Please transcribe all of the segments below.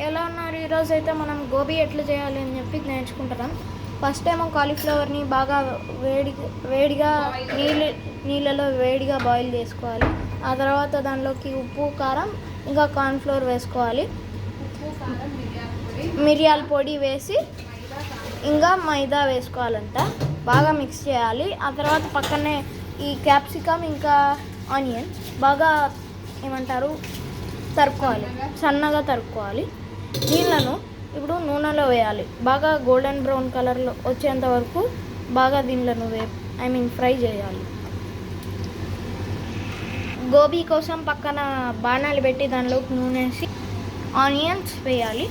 ఎలా ఉన్నారు? ఈరోజు అయితే మనం గోబీ ఎట్లా చేయాలి అని చెప్పి నేర్చుకుంటున్నాం. ఫస్ట్ ఏమో కాలీఫ్లవర్ని బాగా వేడిగా నీళ్ళలో వేడిగా బాయిల్ చేసుకోవాలి. ఆ తర్వాత దానిలోకి ఉప్పు, కారం, ఇంకా కార్న్ఫ్లోర్ వేసుకోవాలి. మిరియాల పొడి వేసి ఇంకా మైదా వేసుకోవాలంట. బాగా మిక్స్ చేయాలి. ఆ తర్వాత పక్కనే ఈ క్యాప్సికమ్ ఇంకా ఆనియన్ బాగా ఏమంటారు తరుక్కోవాలి, సన్నగా తరుక్కోవాలి. దీనిలను ఇప్పుడు నూనెలో వేయాలి. బాగా గోల్డెన్ బ్రౌన్ కలర్లో వచ్చేంత వరకు బాగా దీనిలను ఫ్రై చేయాలి. గోబీ కోసం పక్కన బాణాలు పెట్టి దానిలోకి నూనె వేసి ఆనియన్స్ వేయాలి.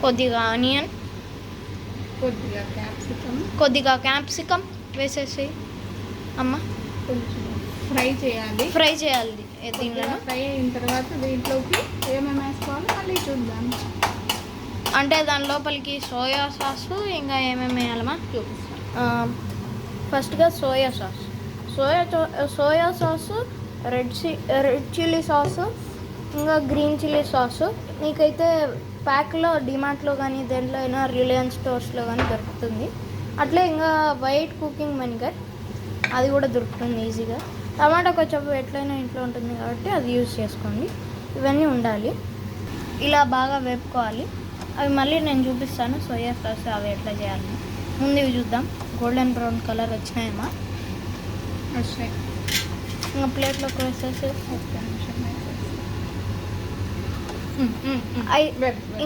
కొద్దిగా ఆనియన్, కొద్దిగా క్యాప్సికమ్ వేసేసి అమ్మ కొంచెం ఫ్రై చేయాలి. దీనిలో ఫ్రై అయిన తర్వాత దీంట్లోకి ఏమేమి వేసుకోవాలో మళ్ళీ చూద్దాం. అంటే దాని లోపలికి సోయా సాస్ ఇంకా ఏమేమి వేయాలమ్మా చూపిస్తాం. ఫస్ట్గా soya sauce, red chilli sauce, ఇంకా గ్రీన్ చిల్లీ సాస్. నీకైతే ప్యాక్లో డిమార్ట్లో కానీ దేంట్లో అయినా రిలయన్స్ స్టోర్స్లో కానీ దొరుకుతుంది. అట్లే ఇంకా వైట్ కుకింగ్ వెనిగర్ అది కూడా దొరుకుతుంది ఈజీగా. టమాటా కొంచెం ఎట్లయినా ఇంట్లో ఉంటుంది కాబట్టి అది యూజ్ చేసుకోండి. ఇవన్నీ ఉండాలి. ఇలా బాగా వేపుకోవాలి. అవి మళ్ళీ నేను చూపిస్తాను సోయా సాస్ అవి ఎట్లా చేయాలి. ముందు ఇవి చూద్దాం. గోల్డెన్ బ్రౌన్ కలర్ వచ్చినాయమ్మా. వచ్చాయి. ఇంకా ప్లేట్లోకి వేసేసి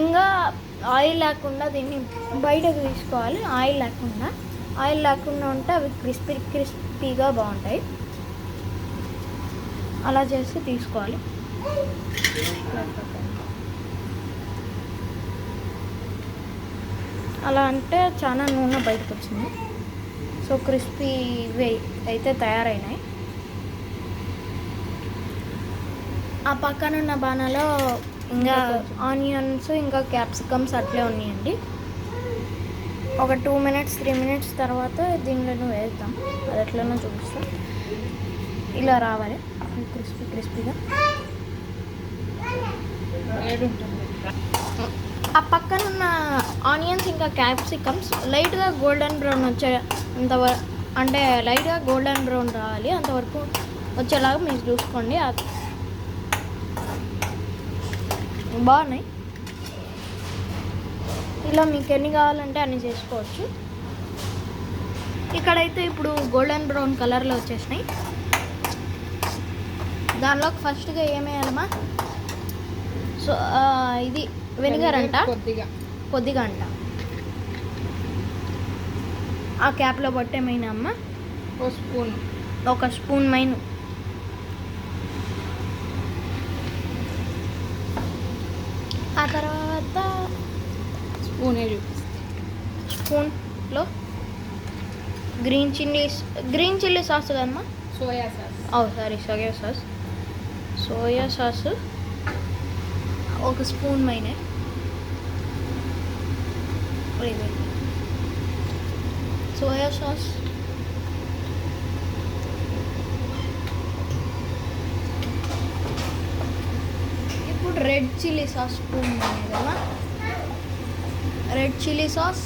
ఇంకా ఆయిల్ లేకుండా దీన్ని బయటకు తీసుకోవాలి. ఆయిల్ లేకుండా ఉంటే అవి క్రిస్పీగా బాగుంటాయి. అలా చేసి తీసుకోవాలి. అలా అంటే చాలా నూనె బయటకు వచ్చింది. సో క్రిస్పీ అయితే తయారైనాయి. ఆ పక్కనున్న బాణలో ఇంకా ఆనియన్స్ ఇంకా క్యాప్సికమ్స్ అట్లే ఉన్నాయండి. ఒక 2-3 మినిట్స్ తర్వాత దీనిలో వేద్దాం. అది ఎట్లనో చూపిస్తాం. ఇలా రావాలి క్రిస్పీగా. ఆ పక్కనున్న ఆనియన్స్ ఇంకా క్యాప్సికమ్స్ లైట్గా గోల్డెన్ బ్రౌన్ అంటే లైట్గా గోల్డెన్ బ్రౌన్ రావాలి. అంతవరకు వచ్చేలాగా మీరు చూసుకోండి. బాగున్నాయి. ఇలా మీకు ఎన్ని కావాలంటే అన్ని చేసుకోవచ్చు. ఇక్కడైతే ఇప్పుడు గోల్డెన్ బ్రౌన్ కలర్లో వచ్చేసినాయి. దానిలోకి ఫస్ట్గా ఏమేయాలమ్మా? సో ఇది వెనిగర్ అంట, కొద్దిగా అంట. ఆ క్యాప్లో పట్టేమైనా అమ్మ ఒక స్పూన్ మైను. ఆ తర్వాత స్పూన్లో గ్రీన్ చిల్లీ సాస్ కదమ్మా, సోయా సాస్ ఒక స్పూన్ మైనే. సోయా సాస్ ఇప్పుడు రెడ్ చిల్లీ సాస్ స్పూన్ మైనే కదా. రెడ్ చిల్లీ సాస్,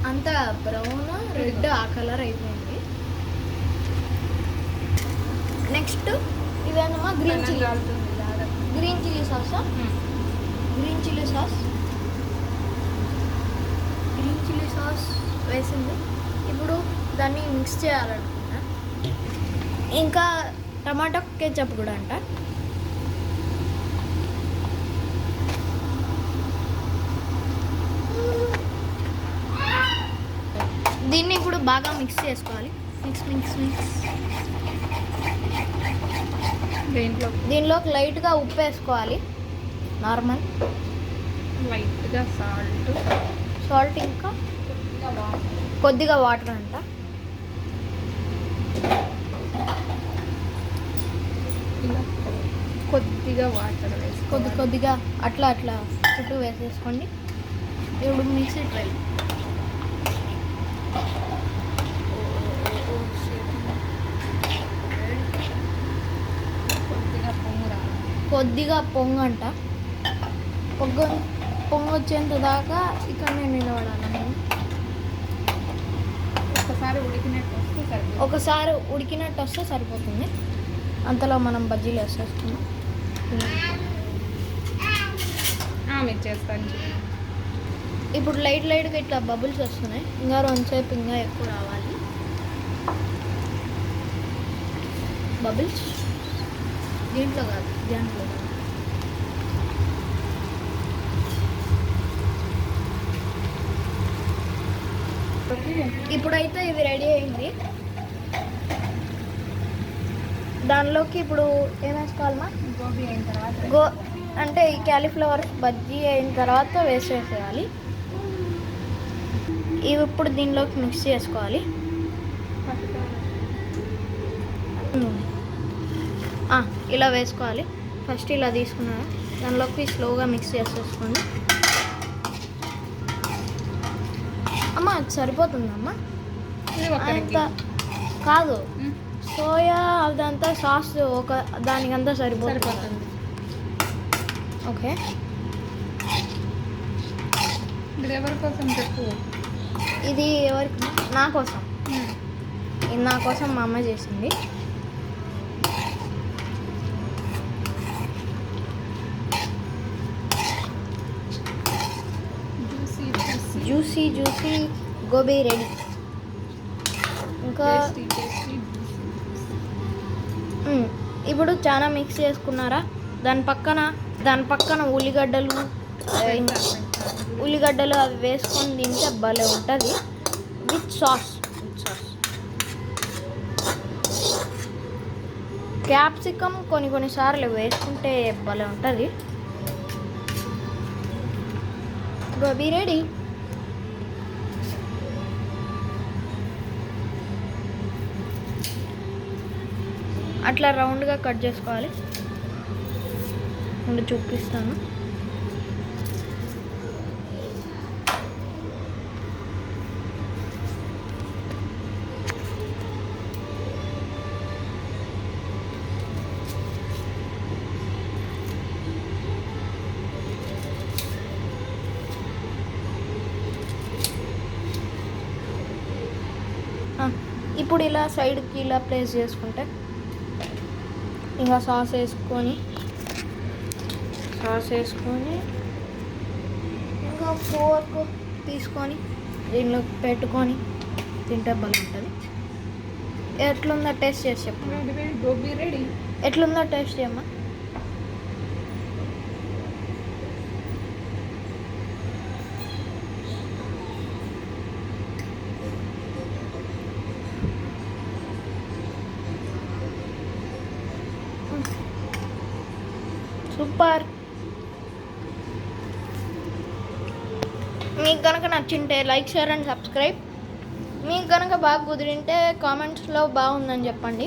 అంతా బ్రౌన్ రెడ్ ఆ కలర్ అయిపోయింది. నెక్స్ట్ ఇదేనమ్మా గ్రీన్ చిల్లీ సాస్ వేసింది. ఇప్పుడు దాన్ని మిక్స్ చేయాలనుకున్నా. ఇంకా టమాటో కెచప్ కూడా అంట. దీన్ని ఇప్పుడు బాగా మిక్స్ చేసుకోవాలి. మిక్స్ దీనిలోకి లైట్గా ఉప్పు వేసుకోవాలి. నార్మల్ లైట్గా సాల్ట్ ఇంకా కొద్దిగా వాటర్ అంట. కొద్దిగా వాటర్ వేసి కొద్దిగా అట్లా చుట్టూ వేసేసుకోండి. ఇప్పుడు మిక్సీ ట్రై. కొద్దిగా పొంగు రావాలి. కొద్దిగా పొంగంట. పొంగు వచ్చేంత దాకా ఇక్కడనే నిలబడాలి మనం. ఒకసారి ఉడికినట్టు వస్తే సరిపోతుంది. అంతలో మనం బజ్జీలు వేసేసుకున్నాం. మీకు చేస్తాను. ఇప్పుడు లైట్గా ఇట్లా బబుల్స్ వస్తున్నాయి. ఇంకా రెండుసేపు ఇంకా ఎక్కువ రావాలి బబుల్స్. దీంట్లో కాదు. ఇప్పుడైతే ఇది రెడీ అయింది. దానిలోకి ఇప్పుడు ఏం వేసుకోవాలమ్మా? గోబీ అయిన తర్వాత అంటే ఈ క్యాలీఫ్లవర్ బజ్జీ అయిన తర్వాత వేసేసేయాలి. ఇవి ఇప్పుడు దీనిలోకి మిక్స్ చేసుకోవాలి. ఇలా వేసుకోవాలి. ఫస్ట్ ఇలా తీసుకున్నాను. దానిలోకి స్లోగా మిక్స్ చేసేసుకోండి. అమ్మ అది సరిపోతుందమ్మా. అంత కాదు, సోయా అదంతా సాస్ ఒక దానికంతా సరిపోతుంది. ఓకే, ఇది ఎవరి కోసం చెప్పు? ఇది ఎవరికి? నా కోసం. ఇది నా కోసం మా అమ్మ చేసింది. Juicy gobi ready. ఇంకా ఇప్పుడు చాలా మిక్స్ చేసుకున్నారా? దాని పక్కన ఉల్లిగడ్డలు అవి వేసుకొని తింటే భలే ఉంటుంది. విత్ సాస్ క్యాప్సికమ్ కొన్నిసార్లు వేసుకుంటే భలే ఉంటుంది. గోబీ రెడీ. అట్లా రౌండ్గా కట్ చేసుకోవాలి. నేను చూపిస్తాను. ఇప్పుడు ఇలా సైడ్కి ఇలా ప్లేస్ చేసుకుంటే ఇంకా సాస్ వేసుకొని ఇంకా ఫోర్క్ తీసుకొని దీనిలో పెట్టుకొని తింటే బాగుంటుంది. ఎట్లుందో టేస్ట్ చేసి చెప్పు. గోబీ రెడీ. ఎట్లుందో టేస్ట్ చేయమ్మా. సూపర్. మీకు కనుక నచ్చింటే లైక్, షేర్ అండ్ సబ్స్క్రైబ్. మీకు కనుక బాగా కుదిరింటే కామెంట్స్లో బాగుందని చెప్పండి.